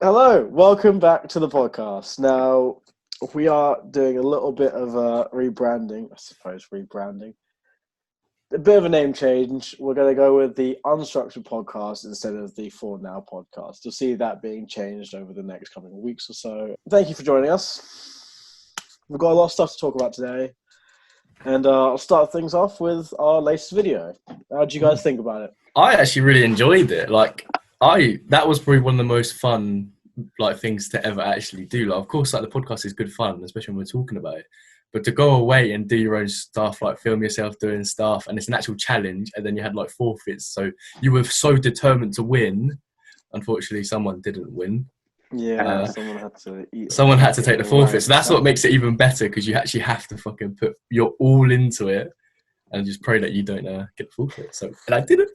Hello, welcome back to the podcast. Now, we are doing a little bit of rebranding, I suppose, a bit of a name change. We're going to go with the Unstructured Podcast instead of the For Now Podcast. You'll see that being changed over the next coming weeks or so. Thank you for joining us. We've got a lot of stuff to talk about today, and I'll start things off with our latest video. How do you guys think about it? I actually really enjoyed it. That was probably one of the most fun things to ever actually do. Of course, the podcast is good fun, especially when we're talking about it. But to go away and do your own stuff, film yourself doing stuff, and it's an actual challenge, and then you had forfeits. So you were so determined to win. Unfortunately, someone didn't win. Yeah, someone had to eat. Someone had to take the forfeit. So that's what makes it even better, because you actually have to fucking put your all into it and just pray that you don't get the forfeit. So, and I didn't.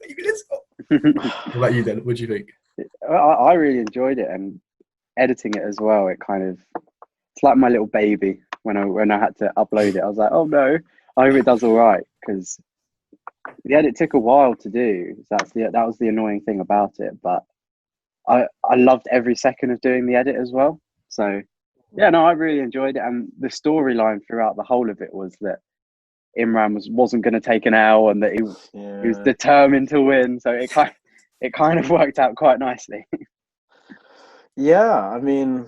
What about you, then? What do you think? I really enjoyed it, and editing it as well. It's like my little baby. When I had to upload it, I was like, oh no, I hope it does all right, because the edit took a while to do. So that was the annoying thing about it. But I loved every second of doing the edit as well. So yeah, no, I really enjoyed it, and the storyline throughout the whole of it was that Imran wasn't going to take an L, and that he was determined to win. So it kind of worked out quite nicely. Yeah, I mean,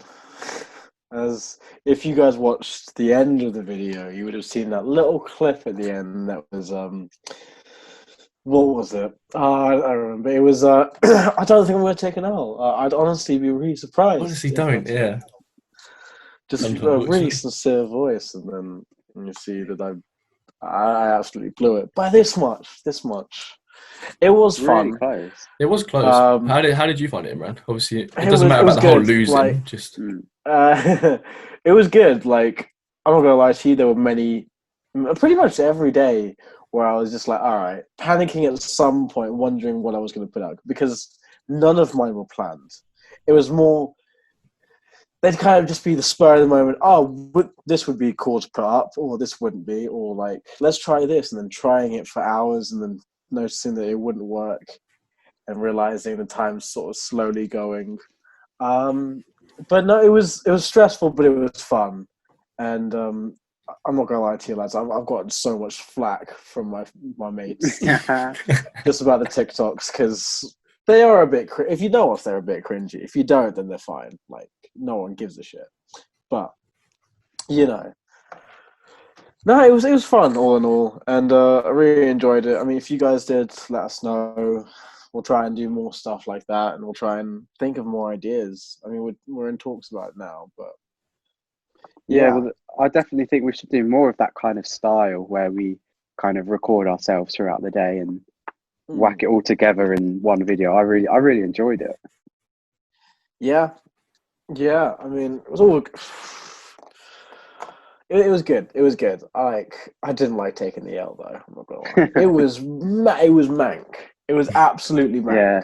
as if you guys watched the end of the video, you would have seen that little clip at the end that was what was it? I don't remember. It was I don't think I'm going to take an L. I'd honestly be really surprised. Honestly, don't. Yeah. Just a really sincere voice, and then you see that I absolutely blew it by this much. It was fun. Really close. It was close. How did you find it, Imran? Obviously, it doesn't matter about the whole losing. It was good. I'm not gonna lie to you, there were pretty much every day where I was just all right, panicking at some point, wondering what I was going to put out, because none of mine were planned. It was more, they'd kind of just be the spur of the moment. Oh, this would be cool to put up, or this wouldn't be, or let's try this, and then trying it for hours, and then noticing that it wouldn't work, and realizing the time's sort of slowly going. But no, it was stressful, but it was fun, and I'm not gonna lie to you, lads. I've gotten so much flack from my mates just about the TikToks, because they are a bit. If you know us, they're a bit cringy. If you don't, then they're fine. No one gives a shit. But no, it was fun all in all, and I really enjoyed it. I mean, if you guys did, let us know. We'll try and do more stuff like that, and we'll try and think of more ideas. I mean, we're in talks about it now, but yeah. Well, I definitely think we should do more of that kind of style, where we kind of record ourselves throughout the day and whack it all together in one video. I really enjoyed it. Yeah. I mean, it was all. It was good. It was good. I didn't like taking the L, though. I'm not gonna lie. It was mank. It was absolutely mank. Yeah,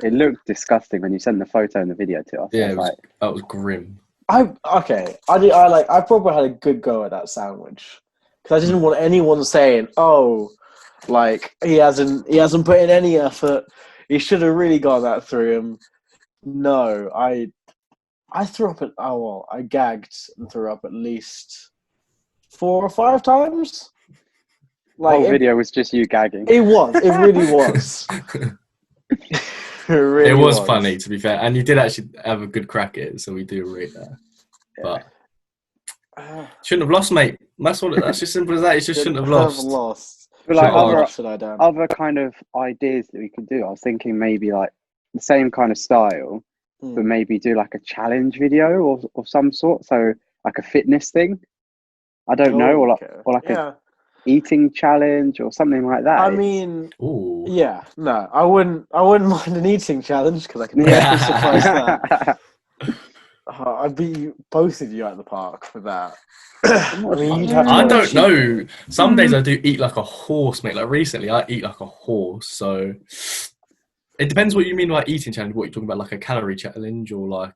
it looked disgusting when you sent the photo and the video to us. Yeah, that was grim. I probably had a good go at that sandwich, because I didn't want anyone saying, "Oh, he hasn't put in any effort. He should have really got that through him." No, I threw up I gagged and threw up at least 4 or 5 times. The whole video was just you gagging. It was. It really was. It was funny, to be fair, and you did actually have a good crack at it, so we do rate that. But shouldn't have lost, mate. That's just simple as that. You just shouldn't have lost. But other kind of ideas that we could do, I was thinking maybe the same kind of style, but maybe do a challenge video or some sort. So a fitness thing. I don't know, or a eating challenge or something like that. I mean, yeah, no, I wouldn't mind an eating challenge, because I can definitely surprise that. I'd beat both of you at the park for that. I don't know. Some days I do eat like a horse, mate. Recently, I eat like a horse. So it depends what you mean by eating challenge. What you're talking about, a calorie challenge, or I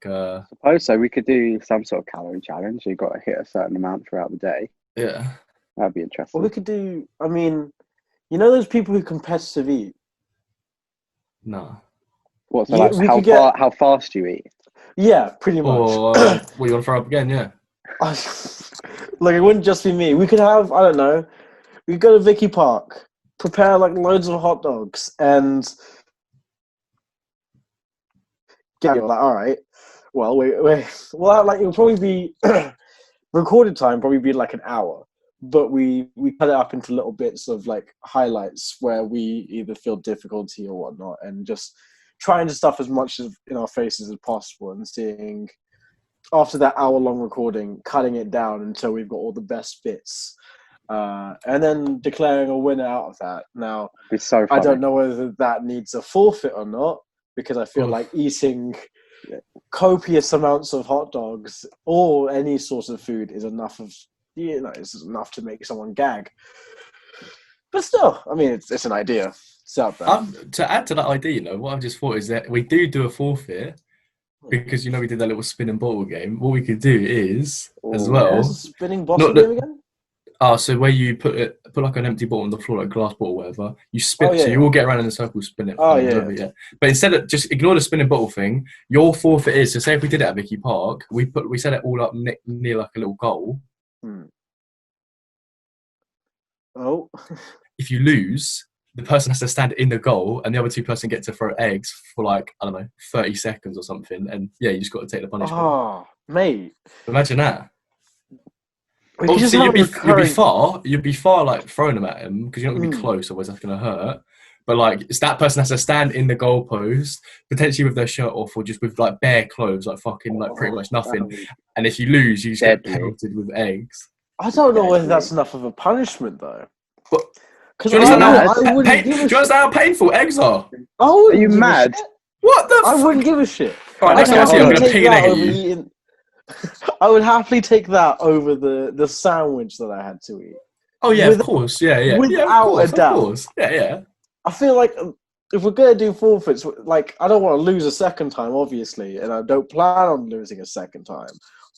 suppose so. We could do some sort of calorie challenge. You've got to hit a certain amount throughout the day. Yeah. That'd be interesting. Well, we could do. I mean, those people who competitive eat. No. What? So how fast you eat? Yeah, pretty much. Or what you want to throw up again? Yeah. Like, it wouldn't just be me. We could have, I don't know, we could go to Vicky Park, prepare like loads of hot dogs, and get like, all right, well, well, like it'll probably be recorded time, probably be like an hour, but we cut it up into little bits of like highlights where we either feel difficulty or whatnot, and just trying to stuff as much as in our faces as possible, and seeing after that hour-long recording, cutting it down until we've got all the best bits, and then declaring a winner out of that. Now, It's so I funny. don't know whether that needs a forfeit or not, because I feel like eating copious amounts of hot dogs or any sort of food is enough of, it's enough to make someone gag. But still, I mean, it's an idea. It's out there. To add to that idea, what I've just thought is that we do a forfeit because we did that little spin and bottle game. What we could do is as well. What's a spinning bottle game again? So where you put like an empty bottle on the floor, like a glass bottle or whatever, you spin Oh, yeah, so you all get around in a circle, spin it. Yeah. But instead of just ignore the spinning bottle thing, your forfeit is, so say if we did it at Vicky Park, we set it all up near like a little goal. Oh. If you lose, the person has to stand in the goal and the other two person get to throw eggs for like, I don't know, 30 seconds or something. And yeah, you just got to take the punishment. Oh, mate. Imagine that. We Obviously, you'd be far like throwing them at him because you're not going to be close, otherwise that's going to hurt. But like, it's that person has to stand in the goalpost, potentially with their shirt off or just with like bare clothes, like fucking like pretty much nothing. And if you lose, you just get pelted with eggs. I don't know whether that's enough of a punishment though. But because do you understand how painful eggs are? Are you mad? What the? I wouldn't give a shit. All right, I'm going to ping at you. I would happily take that over the sandwich that I had to eat. Oh yeah, of course, yeah, without a doubt. Of course. Yeah. I feel like if we're gonna do forfeits, like I don't want to lose a second time, obviously, and I don't plan on losing a second time.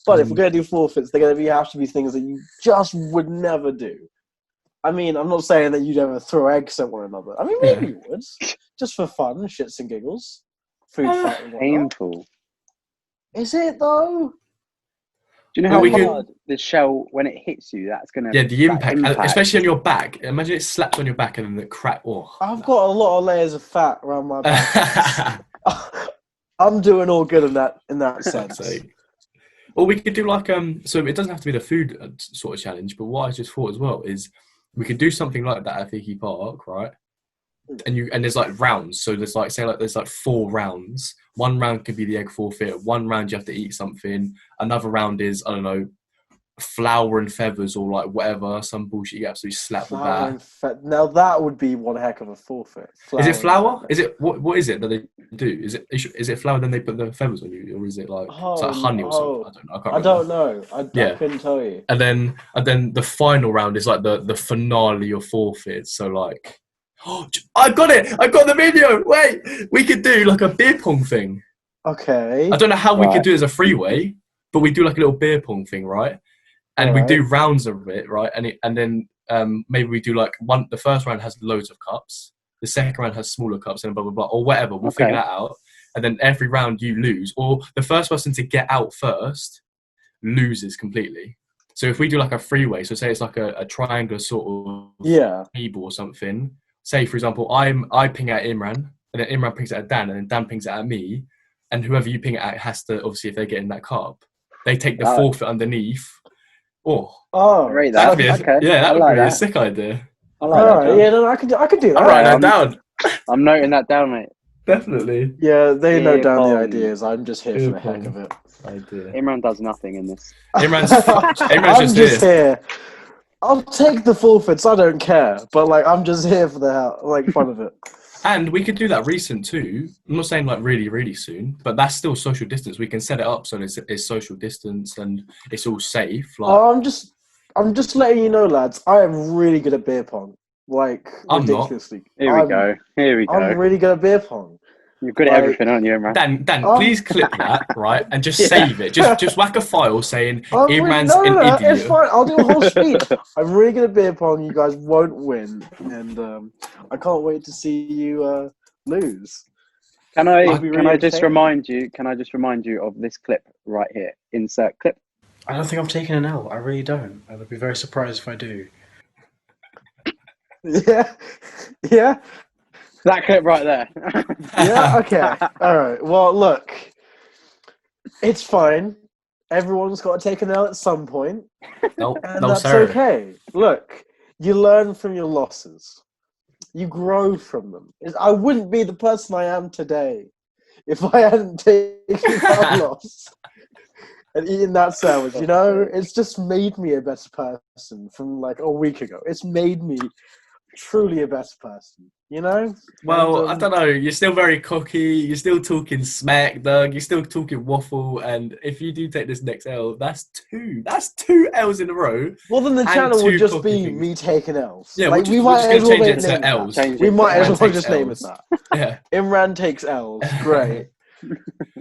But if we're gonna do forfeits, they're gonna have to be things that you just would never do. I mean, I'm not saying that you'd ever throw eggs at one another. I mean, maybe you would, just for fun, shits and giggles. Food fight and whatnot. Painful. Is it though? Do you know how hard the shell, when it hits you, that's going to... Yeah, the impact, especially on your back. Imagine it slaps on your back and then the crack... Oh. I've got a lot of layers of fat around my back. I'm doing all good in that sense. Or we could do like... So it doesn't have to be the food sort of challenge, but what I just thought as well is we could do something like that at Vicky Park, right? And there's like rounds. So there's like, say like there's like 4 rounds. One round could be the egg forfeit. One round you have to eat something. Another round is, I don't know, flour and feathers or like whatever, some bullshit you absolutely slap with that. Now that would be one heck of a forfeit. Is it flour? Is it what is it that they do? Is it flour then they put the feathers on you, or is it like it's like honey or something? I don't know. I couldn't tell you. And then the final round is like the finale of forfeits. So like, oh, I got it! I got the video. Wait, we could do like a beer pong thing. Okay. I don't know how we could do it as a freeway, but we do like a little beer pong thing, right? And we do rounds of it, right? And then maybe we do like the first round has loads of cups, the second round has smaller cups, and blah blah blah, or whatever. We'll figure that out. And then every round you lose, or the first person to get out first loses completely. So if we do like a freeway, so say it's like a triangular sort of table or something. Say for example, I ping at Imran, and then Imran pings it at Dan, and then Dan pings it at me, and whoever you ping it at has to, obviously, if they get in that cup, they take the forfeit underneath. Right, that would be a sick idea. I like that. Yeah, no, I could do that. I'll write that down. I'm noting that down, mate. Definitely. Yeah, they note down the ideas. I'm just here for the heck of it. Imran does nothing in this. Imran's just here. I'll take the forfeits. I don't care, but like I'm just here for the fun of it. And we could do that recent too. I'm not saying like really, really soon, but that's still social distance. We can set it up so it's social distance and it's all safe. Like, I'm just letting you know, lads. I am really good at beer pong. Like ridiculously. Here we go. I'm really good at beer pong. You're good at everything, aren't you, Imran? Dan, please clip that, right, and just save it. Just whack a file saying Imran's an idiot. It's fine. I'll do a whole speech. I'm really good at beer pong. You guys won't win, and I can't wait to see you lose. Can It'll I be can really I just entertaining. remind you? Can I just remind you of this clip right here? Insert clip. I don't think I'm taking an L. I really don't. I would be very surprised if I do. Yeah, yeah, That clip right there. yeah. Okay, all right. Well, look, it's fine. Everyone's got to take an L at some point, No, and no, that's sir. okay. Look, you learn from your losses. You grow from them. I wouldn't be the person I am today if I hadn't taken that loss and eaten that sandwich. You know, it's just made me a better person from like a week ago. It's made me truly a better person. You know. Well, And, I don't know. You're still very cocky. You're still talking smack, Doug. You're still talking waffle. And if you do take this next L, that's two. That's two L's in a row. Well, then the And channel would two just cocky be things. me taking L's. Yeah, like, we we're might just as gonna well change it name to it that. L's. Change We it. might as Imran well takes just name it L's. that. Yeah. Imran takes L's. Great.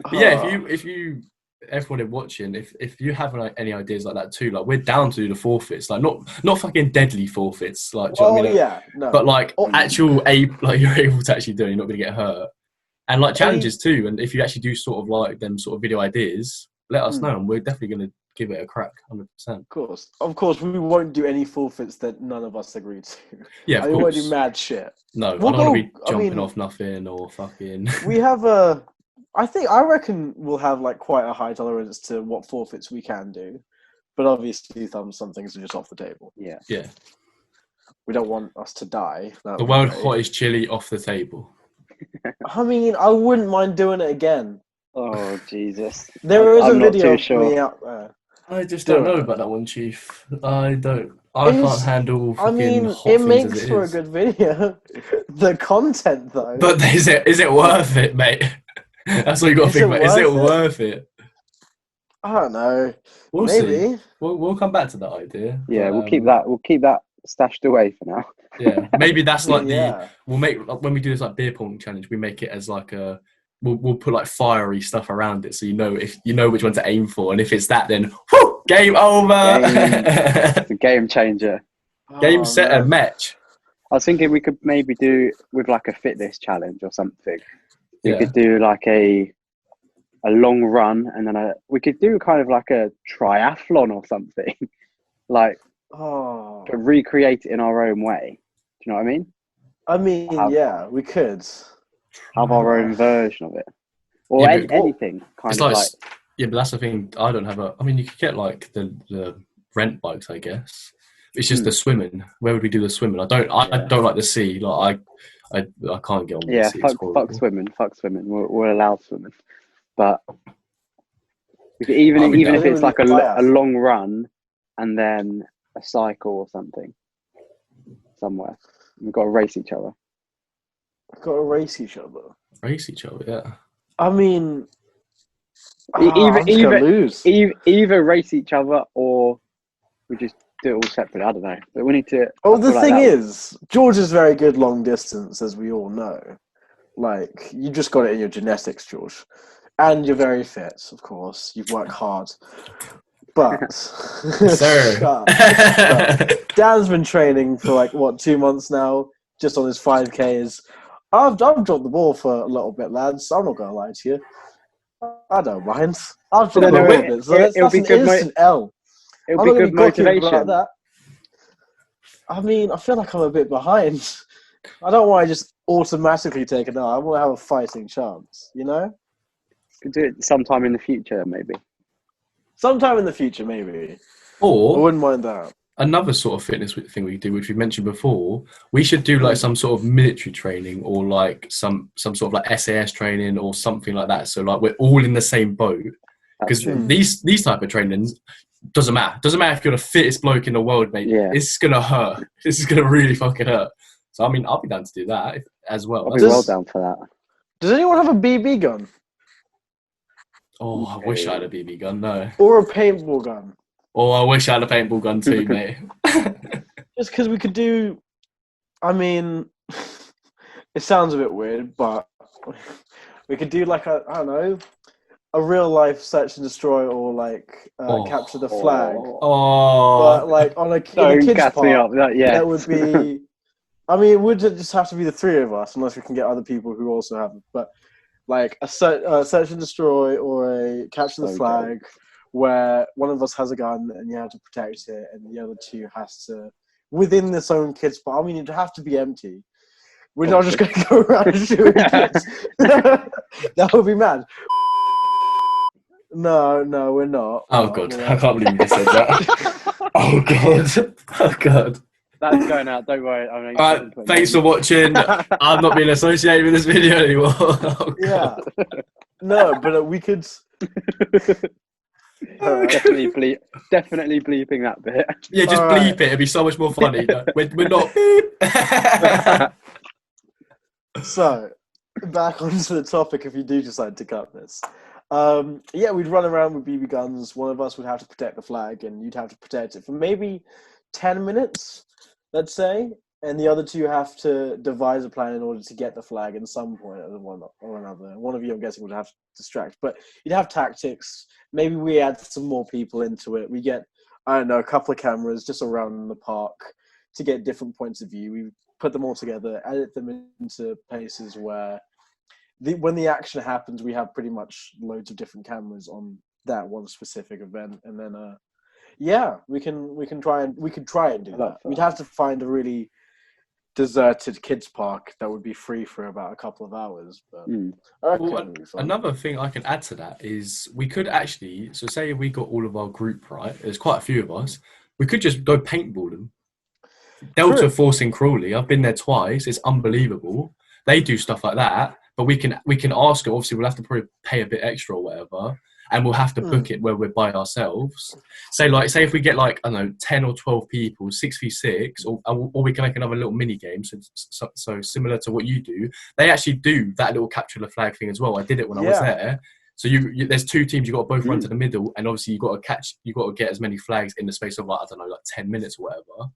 But yeah, if you everyone watching, if you have like, any ideas like that too, like we're down to do the forfeits, like not fucking deadly forfeits, like do you know what I mean? yeah, no. But like Oh, actual like you're able to actually do it, you're not gonna get hurt. And like challenges too, and if you actually do sort of like them sort of video ideas, let us know, and we're definitely gonna give it a crack, 100%. Of course, we won't do any forfeits that none of us agree to. Yeah, of We won't course. do mad shit. No, We'll I don't want to go- be I jumping mean- off nothing or fucking. We have I reckon we'll have like quite a high tolerance to what forfeits we can do, but obviously some things are just off the table. Yeah. Yeah. We don't want us to die. The world hottest chili off the table. I mean, I wouldn't mind doing it again. Oh Jesus! There is I'm a not video too of sure. me out there. I just Do don't know it. about that one, Chief. I can't handle I fucking mean, hot it things makes as it for is. a good video. The content, though. But is it worth it, mate? That's what you got to Is think it about. Is it worth it? worth it? I don't know. We'll Maybe. see. We'll come back to that idea. Yeah, but, we'll keep that stashed away for now. Yeah, maybe that's like Yeah. we'll make like, when we do this like beer pong challenge, we make it as like a we'll put like fiery stuff around it, so you know which one to aim for, and if it's that, then whoo, game over. It's a game changer. Game Oh, set man. and match. I was thinking we could maybe do with like a fitness challenge or something. We Yeah. could do like a long run, and then we could do kind of like a triathlon or something, like Oh. to recreate it in our own way. Do you know what I mean? I mean, yeah, we could. Have our own version of it, or Yeah, but- anything kind It's of like, yeah, but that's the thing. I don't have a. I mean, you could get like the rent bikes, I guess. It's just the swimming. Where would we do the swimming? I don't like the sea. Like I can't get on with yeah, the sea. It's fuck horrible. swimming. We're allowed swimming, but we could I mean, even I if think it's we like need a biathlon. long run and then a cycle or something somewhere. We've got to race each other. Got to race each other. Race each other, yeah. I mean, Either I'm just gonna lose. either race each other or we just do it all separately. I don't know, but we need to. Oh, I the feel like thing that would- is, George is very good long distance, as we all know. Like, you just got it in your genetics, George. And you're very fit, of course. You've worked hard. But, Sir. Shut up. Dan's been training for like, 2 months now, just on his 5Ks. I've dropped the ball for a little bit, lads. I'm not going to lie to you. I don't mind. I've dropped No, the no, ball a bit. So that's it'll be an good instant L. It'll I'm be not good gonna be cocky motivation. about that. I mean, I feel like I'm a bit behind. I don't want to just automatically take an L. I want to have a fighting chance, you know? Could do it sometime in the future, maybe. Sometime in the future, maybe. I Or wouldn't mind that. another sort of fitness thing we do, which we mentioned before, we should do like some sort of military training or like some sort of like SAS training or something like that. So like we're all in the same boat. Because these type of trainings doesn't matter. Doesn't matter if you're the fittest bloke in the world, mate. Yeah. It's gonna hurt. This is gonna really fucking hurt. So I mean, I'll be down to do that as well. I'll be Does- well down for that. Does anyone have a BB gun? Oh, I wish I had a BB gun. No. Or a paintball gun? Oh, I wish I had a paintball gun too, mate. Just because we could do... I mean... it sounds a bit weird, but... we could do like I don't know... a real-life search and destroy or like capture the flag. Oh. But like on in a Don't kids gas park, me up. that would be. I mean, it would just have to be the three of us, unless we can get other people who also have it. But like a search and destroy or a catch the So flag, where one of us has a gun and you have to protect it, and the other two has to within this own kids' park. I mean, it'd have to be empty. We're not just going to go around shooting kids. That would be mad. No, we're not. Oh god, I can't believe you just said that. Oh god, oh god. That's going out. Don't worry. I mean, All right, thanks for watching. I'm not being associated with this video anymore. Oh, yeah. No, but we could. Definitely bleeping that bit. Yeah, just bleep it. It'd be so much more funny. We're not beep. So, back onto the topic. If you do decide to cut this, we'd run around with BB guns. One of us would have to protect the flag, and you'd have to protect it for maybe 10 minutes, let's say, and the other two have to devise a plan in order to get the flag at some point at one or another. One of you, I'm guessing, would have to distract, but you'd have tactics. Maybe we add some more people into it. We get, I don't know, a couple of cameras just around the park to get different points of view. We put them all together, edit them into places where when the action happens, we have pretty much loads of different cameras on that one specific event, and then we could try and do that. We'd have to find a really deserted kids park that would be free for about a couple of hours. But another thing I can add to that is we could actually, so say we got all of our group right, there's quite a few of us, we could just go paintball them. Delta Force in Crawley, I've been there twice, it's unbelievable. They do stuff like that, but we can ask them. Obviously we'll have to probably pay a bit extra or whatever, and we'll have to book it where we're by ourselves. Say if we get like, I don't know, 10 or 12 people, 6v6, or we can make another little mini game. So similar to what you do, they actually do that little capture the flag thing as well. I did it when I was there. So you there's two teams, you got to both run to the middle, and obviously you got to get as many flags in the space of like, I don't know, like 10 minutes or whatever.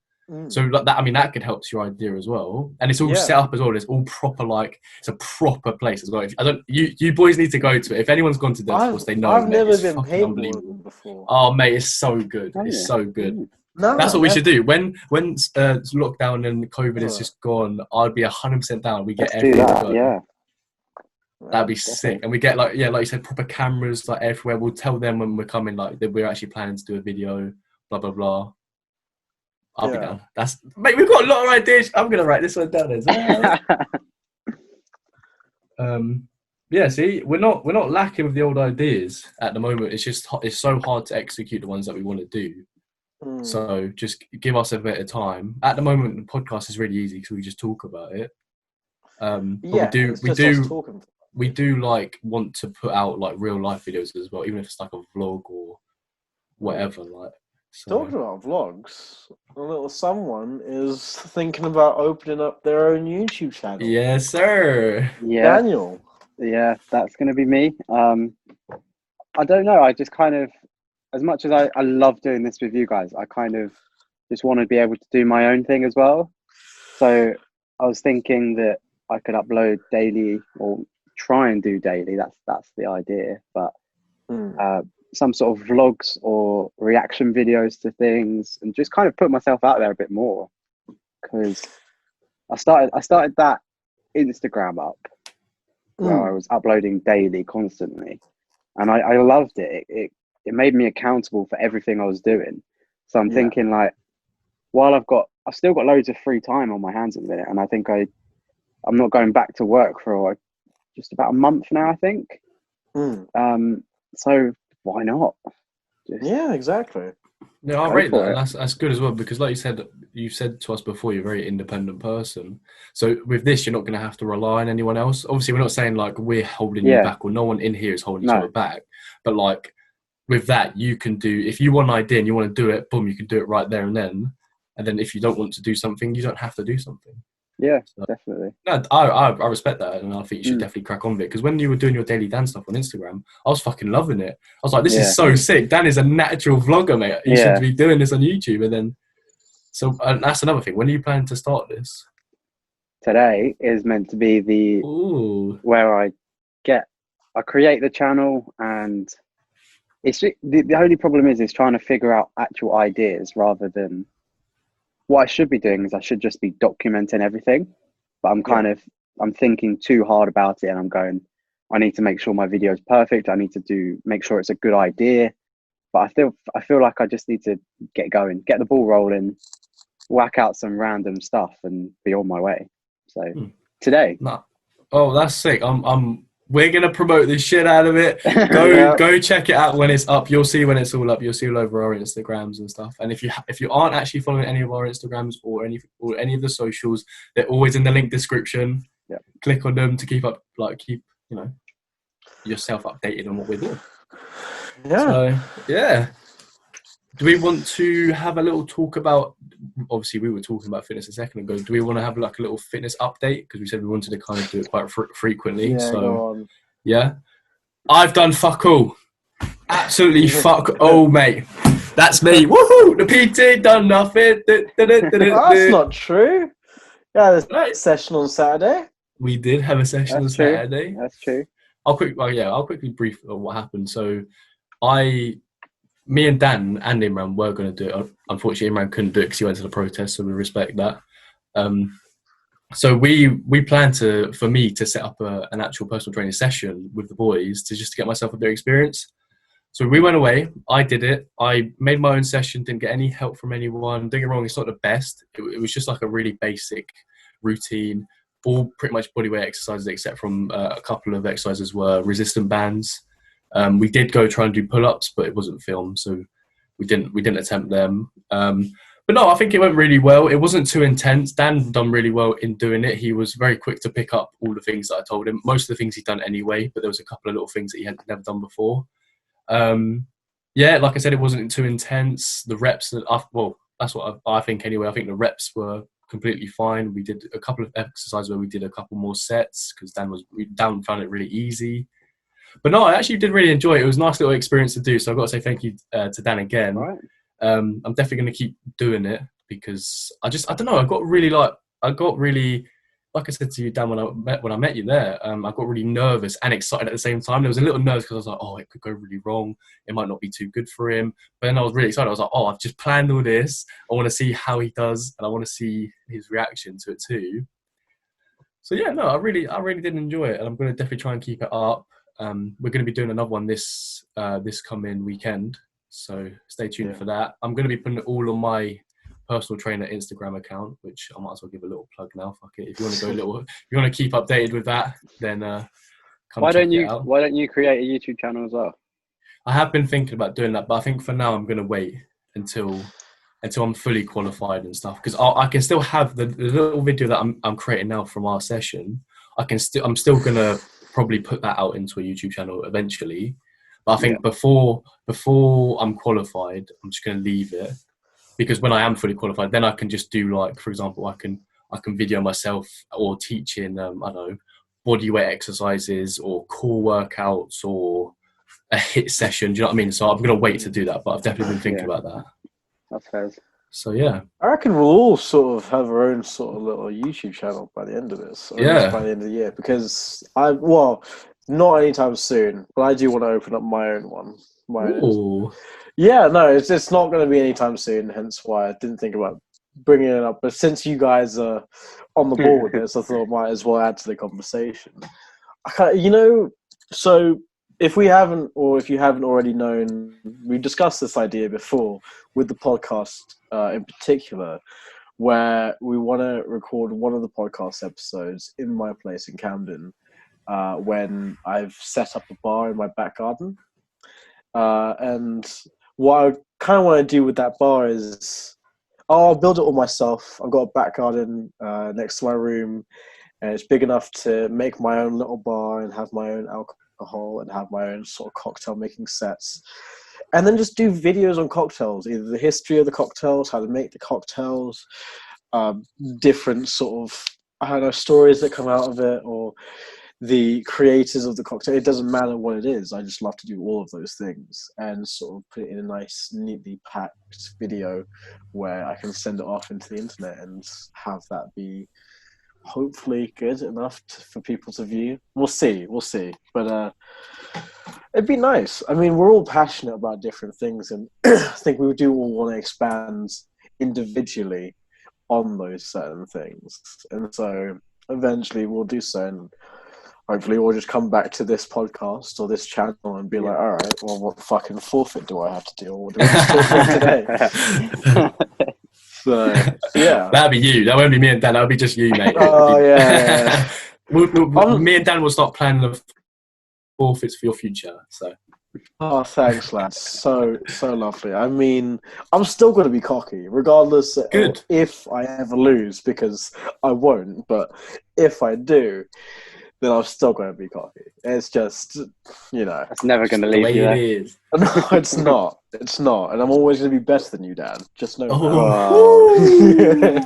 So like that, I mean, that could help your idea as well, and it's all set up as well. It's all proper, like it's a proper place as well. You boys need to go to it. If anyone's gone to Delta Force, they know. I've never been paintballing before. Oh mate, it's so good. It's so good. That's what we should do. When lockdown and COVID is just gone, I'd be 100% down. We get everything to go. Yeah. That'd be sick. And we get like you said, proper cameras like everywhere. We'll tell them when we're coming, like that we're actually planning to do a video. Blah blah blah. I'll be down. Mate, we've got a lot of ideas. I'm gonna write this one down as well. See, we're not lacking with the old ideas at the moment. It's just it's so hard to execute the ones that we want to do. So just give us a bit of time. At the moment, the podcast is really easy because we just talk about it. We do like want to put out like real life videos as well, even if it's like a vlog or whatever. Like. So. Talking about vlogs, a little someone is thinking about opening up their own YouTube channel. Yes, sir. Yeah. Daniel. Yeah, that's going to be me. I don't know. I just kind of, as much as I love doing this with you guys, I kind of just want to be able to do my own thing as well. So I was thinking that I could upload daily or try and do daily. That's the idea. But some sort of vlogs or reaction videos to things, and just kind of put myself out there a bit more, because I started that Instagram up where I was uploading daily constantly, and I loved it. It made me accountable for everything I was doing. So I'm thinking, like, while I've still got loads of free time on my hands at the minute, and I think I'm not going back to work for just about a month now, I think. So why not? Exactly. Yeah, I rate that. That's good as well, because like you said to us before, you're a very independent person. So with this, you're not going to have to rely on anyone else. Obviously, we're not saying like we're holding you back, or no one in here is holding each other back. But like with that, you can do, if you want an idea and you want to do it, boom, you can do it right there and then. And then if you don't want to do something, you don't have to do something. Yeah, definitely. No, I respect that, and I think you should definitely crack on with it. Because when you were doing your daily Dan stuff on Instagram, I was fucking loving it. I was like, this is so sick. Dan is a natural vlogger, mate. You should be doing this on YouTube. And then, that's another thing. When are you planning to start this? Today is meant to be where I create the channel, and it's the only problem is trying to figure out actual ideas rather than. What I should be doing is I should just be documenting everything, but I'm thinking too hard about it, and I need to make sure my video is perfect. I need to make sure it's a good idea. But I feel like I just need to get going, get the ball rolling, whack out some random stuff, and be on my way. So today, No. Oh, that's sick. We're gonna promote the shit out of it. Yeah. Go check it out when it's up. You'll see when it's all up. You'll see all over our Instagrams and stuff. And if you aren't actually following any of our Instagrams or any of the socials, they're always in the link description. Yeah. Click on them to keep yourself updated on what we're doing. Yeah. So yeah. Do we want to have a little talk about? Obviously, we were talking about fitness a second ago. Do we want to have like a little fitness update? Because we said we wanted to kind of do it quite frequently. Yeah, so go on. yeah, I've done fuck all. Absolutely fuck all, mate. That's me. Woohoo! The PT done nothing. That's not true. Yeah, there's Right. a session on Saturday. We did have a session on that's true. Saturday. That's true. I'll quickly brief on what happened. So, me and Dan and Imran were going to do it. Unfortunately, Imran couldn't do it because he went to the protest, so we respect that. So we planned for me to set up an actual personal training session with the boys to get myself a bit of experience. So we went away. I did it. I made my own session. Didn't get any help from anyone. Don't get me wrong, it's not the best. It was just like a really basic routine. All pretty much bodyweight exercises, except from a couple of exercises were resistant bands. We did go try and do pull-ups, but it wasn't filmed, so we didn't attempt them. But no, I think it went really well. It wasn't too intense. Dan done really well in doing it. He was very quick to pick up all the things that I told him. Most of the things he'd done anyway, but there was a couple of little things that he had never done before. Yeah, like I said, it wasn't too intense. The reps, that's what I think anyway. I think the reps were completely fine. We did a couple of exercises where we did a couple more sets because Dan found it really easy. But no, I actually did really enjoy it. It was a nice little experience to do. So I've got to say thank you to Dan again. Right. I'm definitely going to keep doing it because I don't know. I got really, like I said to you, Dan, when I met you there, I got really nervous and excited at the same time. There was a little nervous because I was like, oh, it could go really wrong. It might not be too good for him. But then I was really excited. I was like, oh, I've just planned all this. I want to see how he does and I want to see his reaction to it too. So yeah, no, I really did enjoy it and I'm going to definitely try and keep it up. We're going to be doing another one this coming weekend, so stay tuned for that. I'm going to be putting it all on my personal trainer Instagram account, which I might as well give a little plug now. Fuck it. If you want to go if you want to keep updated with that, then come check it out. Why don't you create a YouTube channel as well? I have been thinking about doing that, but I think for now I'm going to wait until I'm fully qualified and stuff because I can still have the little video that I'm creating now from our session. I'm still going to probably put that out into a YouTube channel eventually, but I think before I'm qualified, I'm just going to leave it because when I am fully qualified, then I can just do like, for example, I can video myself or teaching I don't know, bodyweight exercises or core workouts or a HIIT session. Do you know what I mean? So I'm going to wait to do that, but I've definitely been thinking about that. That's fair. So yeah, I reckon we'll all sort of have our own sort of little YouTube channel by the end of this. Or at least by the end of the year, because not anytime soon, but I do want to open up my own one. Ooh. Yeah, no, it's not going to be anytime soon. Hence why I didn't think about bringing it up. But since you guys are on the ball with this, I thought I might as well add to the conversation. So if you haven't already known, we discussed this idea before with the podcast in particular, where we want to record one of the podcast episodes in my place in Camden when I've set up a bar in my back garden. And what I kind of want to do with that bar is I'll build it all myself. I've got a back garden next to my room, and it's big enough to make my own little bar and have my own alcohol and have my own sort of cocktail making sets. And then just do videos on cocktails, either the history of the cocktails, how to make the cocktails, different sort of, I don't know, stories that come out of it, or the creators of the cocktail. It doesn't matter what it is. I just love to do all of those things and sort of put it in a nice, neatly packed video where I can send it off into the internet and have that be hopefully good enough for people to view. We'll see. But it'd be nice. I mean, we're all passionate about different things, and I think we do all want to expand individually on those certain things. And so eventually we'll do so. And hopefully we'll just come back to this podcast or this channel and be like, all right, well, what fucking forfeit do I have to do? Or what do we just talk about today? So, yeah. That'll be you. That won't be me and Dan. That'll be just you, mate. Oh, yeah. Me and Dan will start planning the forfeits for your future. So. Oh, thanks, lads. So lovely. I mean, I'm still going to be cocky, regardless of if I ever lose, because I won't. But if I do, then I'm still going to be cocky. It's just, it's never going to leave the you. It is. No, it's not. It's not. And I'm always going to be better than you, Dan. Just know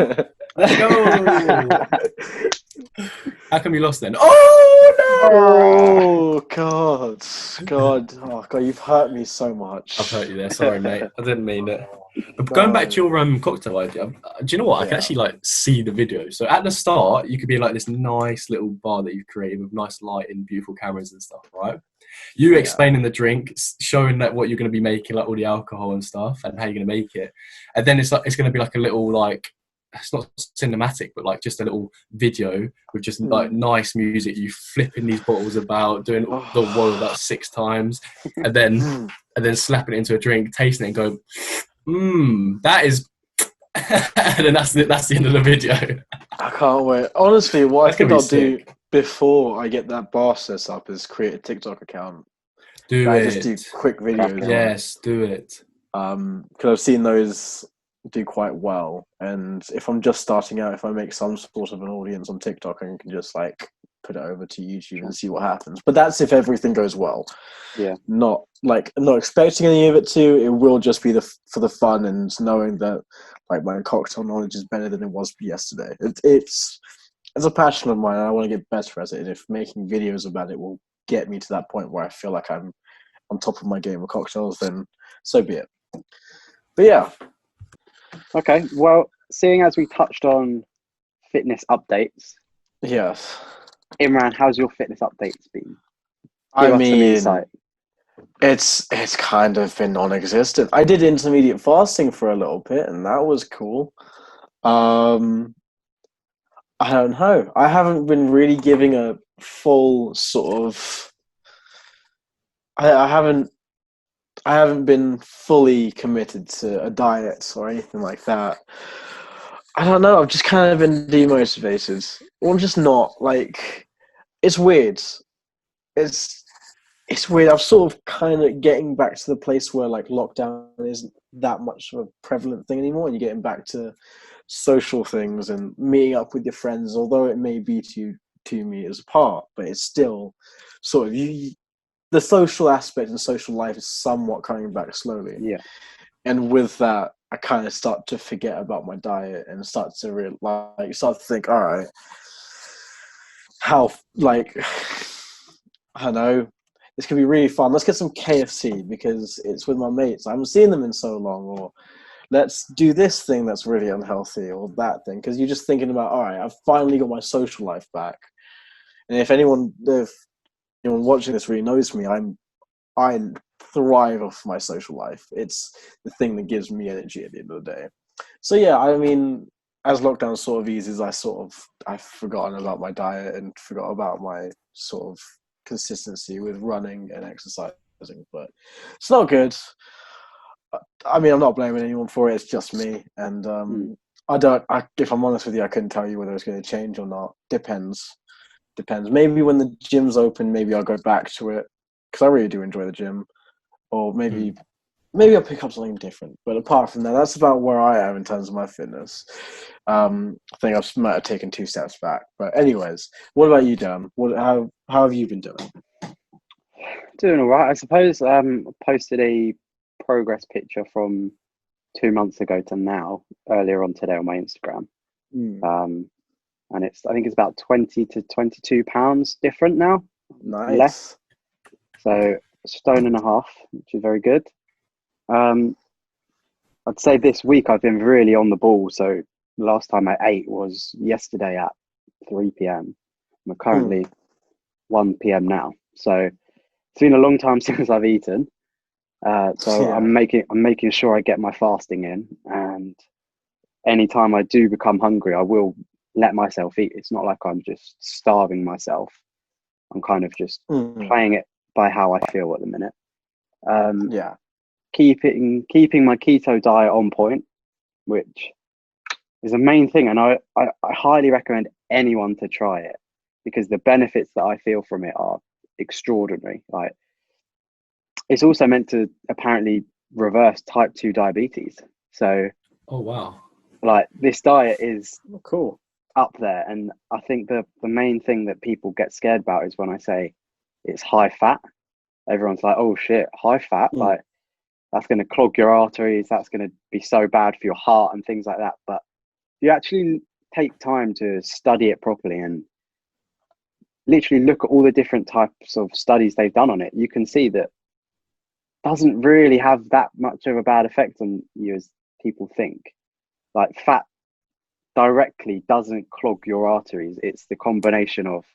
that. Let's go. How come you lost then? Oh God! Oh God! You've hurt me so much. I've hurt you there. Sorry, mate. I didn't mean it. But going back to your cocktail idea, do you know what? I can actually see the video. So at the start, you could be like this nice little bar that you've created with nice lighting, beautiful cameras and stuff, right? You explaining the drink, showing that what you're going to be making, like all the alcohol and stuff, and how you're going to make it, and then it's going to be like a little it's not cinematic, but like just a little video with just like nice music. You flipping these bottles about, doing the wall about 6 times, and then slapping it into a drink, tasting it, and going, that is, and then that's the end of the video. I can't wait. Honestly, what I think I'll do before I get that bar set up is create a TikTok account. Just do quick videos. Yes, do it. Because I've seen those do quite well, and if I'm just starting out, if I make some sort of an audience on TikTok, I can just put it over to YouTube and see what happens. But that's if everything goes well. Yeah. Not expecting any of it to. It will just be for the fun and knowing that my cocktail knowledge is better than it was yesterday. It's a passion of mine, and I want to get better at it. And if making videos about it will get me to that point where I feel like I'm on top of my game of cocktails, then so be it. But yeah. Okay, well, seeing as we touched on fitness updates, yes, Imran, how's your fitness updates been? Give us some insight. It's kind of been non-existent. I did intermediate fasting for a little bit, and that was cool. I don't know. I haven't been really giving a full sort of. I haven't been fully committed to a diet or anything like that. I don't know. I've just kind of been demotivated. Or I'm just not. It's weird. It's weird. I'm sort of kind of getting back to the place where lockdown isn't that much of a prevalent thing anymore. You're getting back to social things and meeting up with your friends, although it may be 2 meters apart, but it's still sort of the social aspect and social life is somewhat coming back slowly. Yeah. And with that, I kind of start to forget about my diet and start to think, all right, how, I don't know, this could be really fun. Let's get some KFC because it's with my mates. I haven't seen them in so long. Or let's do this thing that's really unhealthy or that thing. Because you're just thinking about, all right, I've finally got my social life back. And if anyone watching this really knows me, I thrive off my social life. It's the thing that gives me energy at the end of the day. So yeah, I mean, as lockdown sort of eases, I've forgotten about my diet and forgot about my sort of consistency with running and exercising. But it's not good. I mean, I'm not blaming anyone for it. It's just me, and if I'm honest with you, I couldn't tell you whether it's going to change or not. Depends. Maybe when the gym's open, maybe I'll go back to it because I really do enjoy the gym. Or maybe I'll pick up something different. But apart from that, that's about where I am in terms of my fitness. I think I might have taken 2 steps back. But anyways, what about you, Dan? How have you been doing? Doing all right, I suppose. I posted a progress picture from 2 months ago to now, earlier on today on my Instagram. And I think it's about 20 to 22 pounds different now. Nice. Less. So 1.5 stone, which is very good. I'd say this week I've been really on the ball. So the last time I ate was yesterday at 3 p.m. We're currently 1 p.m. now. So it's been a long time since I've eaten. I'm making sure I get my fasting in, and anytime I do become hungry, I will let myself eat. It's not like I'm just starving myself. I'm kind of just Mm. playing it by how I feel at the minute. Yeah. Keeping my keto diet on point, which is the main thing, and I highly recommend anyone to try it because the benefits that I feel from it are extraordinary. Like, it's also meant to apparently reverse type 2 diabetes. So, Oh wow. like, this diet is Oh, cool. up there, and I think the main thing that people get scared about is when I say it's high fat. Everyone's like, oh shit, high fat, Mm. like that's going to clog your arteries, that's going to be so bad for your heart and things like that. But you actually take time to study it properly and literally look at all the different types of studies they've done on it, you can see that doesn't really have that much of a bad effect on you as people think. Like, fat directly doesn't clog your arteries. It's the combination of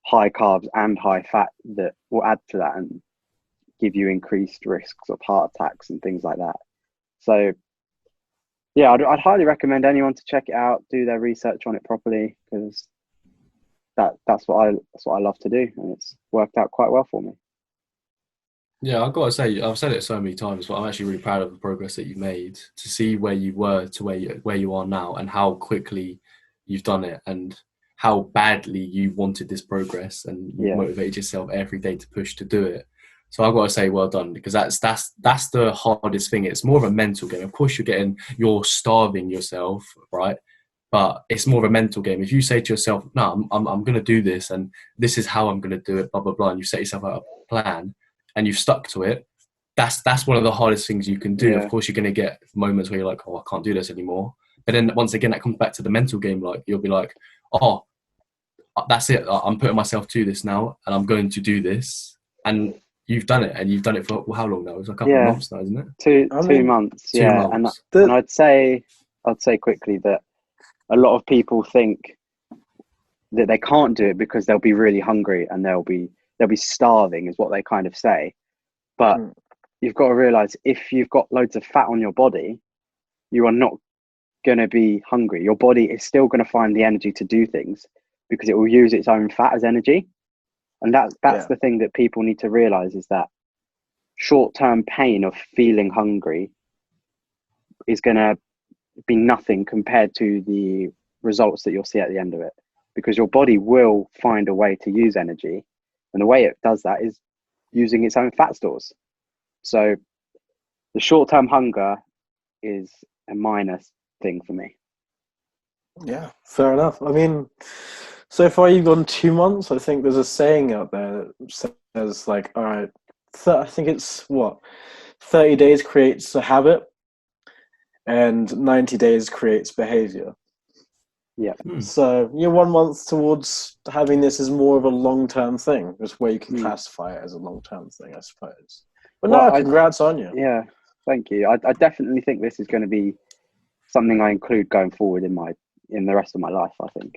high carbs and high fat that will add to that and give you increased risks of heart attacks and things like that. So yeah, I'd highly recommend anyone to check it out, do their research on it properly, because that's what I love to do, and it's worked out quite well for me. Yeah, I've got to say, I've said it so many times, but I'm actually really proud of the progress that you've made. To see where you were to where you are now, and how quickly you've done it, and how badly you wanted this progress, and you Yeah. motivated yourself every day to push to do it. So I've got to say, well done, because that's the hardest thing. It's more of a mental game. Of course, you're starving yourself, right? But it's more of a mental game. If you say to yourself, "No, I'm going to do this, and this is how I'm going to do it," blah blah blah, and you set yourself out a plan, and you've stuck to it, that's one of the hardest things you can do. Yeah. Of course, you're going to get moments where you're like, oh, I can't do this anymore. But then once again, that comes back to the mental game. Like, you'll be like, oh, that's it. I'm putting myself to this now, and I'm going to do this. And you've done it, and you've done it for how long now? It's a couple of months now, isn't it? Two months. 2 Yeah. months. And I'd say quickly that a lot of people think that they can't do it because they'll be really hungry and they'll be starving, is what they kind of say. But you've got to realize, if you've got loads of fat on your body, you are not going to be hungry. Your body is still going to find the energy to do things because it will use its own fat as energy. And that's the thing that people need to realize, is that short-term pain of feeling hungry is going to be nothing compared to the results that you'll see at the end of it, because your body will find a way to use energy, and the way it does that is using its own fat stores. So the short-term hunger is a minor thing for me. Yeah, fair enough. I mean, so far you've gone 2 months. I think there's a saying out there that says, like, all right, I think it's 30 days creates a habit and 90 days creates behavior. Yeah. So you're 1 month towards having this as more of a long-term thing. That's where you can classify it as a long-term thing, I suppose. But congrats on you. Yeah, thank you. I definitely think this is going to be something I include going forward in the rest of my life, I think.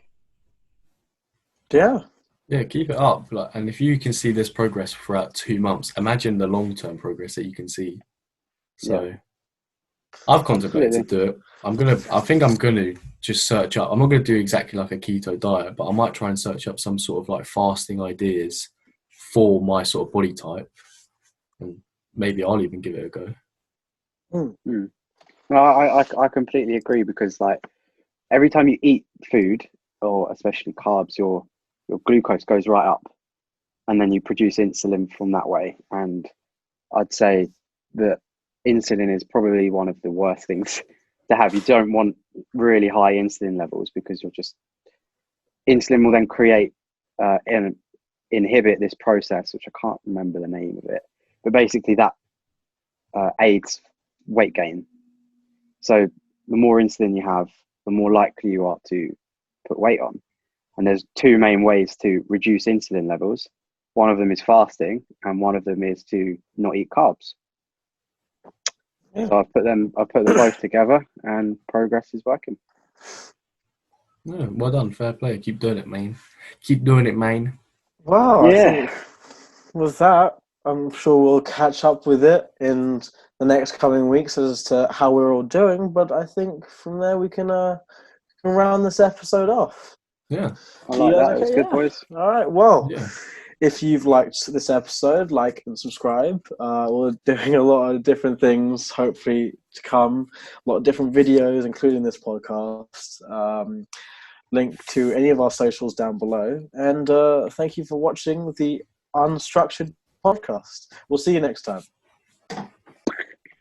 Yeah, keep it up. And if you can see this progress throughout 2 months, imagine the long-term progress that you can see. So I've contemplated to do it. I think I'm gonna just search up. I'm not gonna do exactly like a keto diet, but I might try and search up some sort of like fasting ideas for my sort of body type, and maybe I'll even give it a go. No, I completely agree, because like every time you eat food, or especially carbs, your glucose goes right up, and then you produce insulin from that way. And I'd say that insulin is probably one of the worst things to have. You don't want really high insulin levels, because insulin will then create and inhibit this process, which I can't remember the name of it, but basically that aids weight gain. So the more insulin you have, the more likely you are to put weight on. And there's two main ways to reduce insulin levels. One of them is fasting, and one of them is to not eat carbs. Yeah. So I've put them both together, and progress is working. Yeah, well done, fair play. Keep doing it, man. Keep doing it, man. Well, I think with that, I'm sure we'll catch up with it in the next coming weeks as to how we're all doing. But I think from there we can round this episode off. Yeah, I like that. It was good, boys. All right. Well, if you've liked this episode, like and subscribe. We're doing a lot of different things, hopefully to come. A lot of different videos, including this podcast. Link to any of our socials down below. And thank you for watching the Unstructured podcast. We'll see you next time.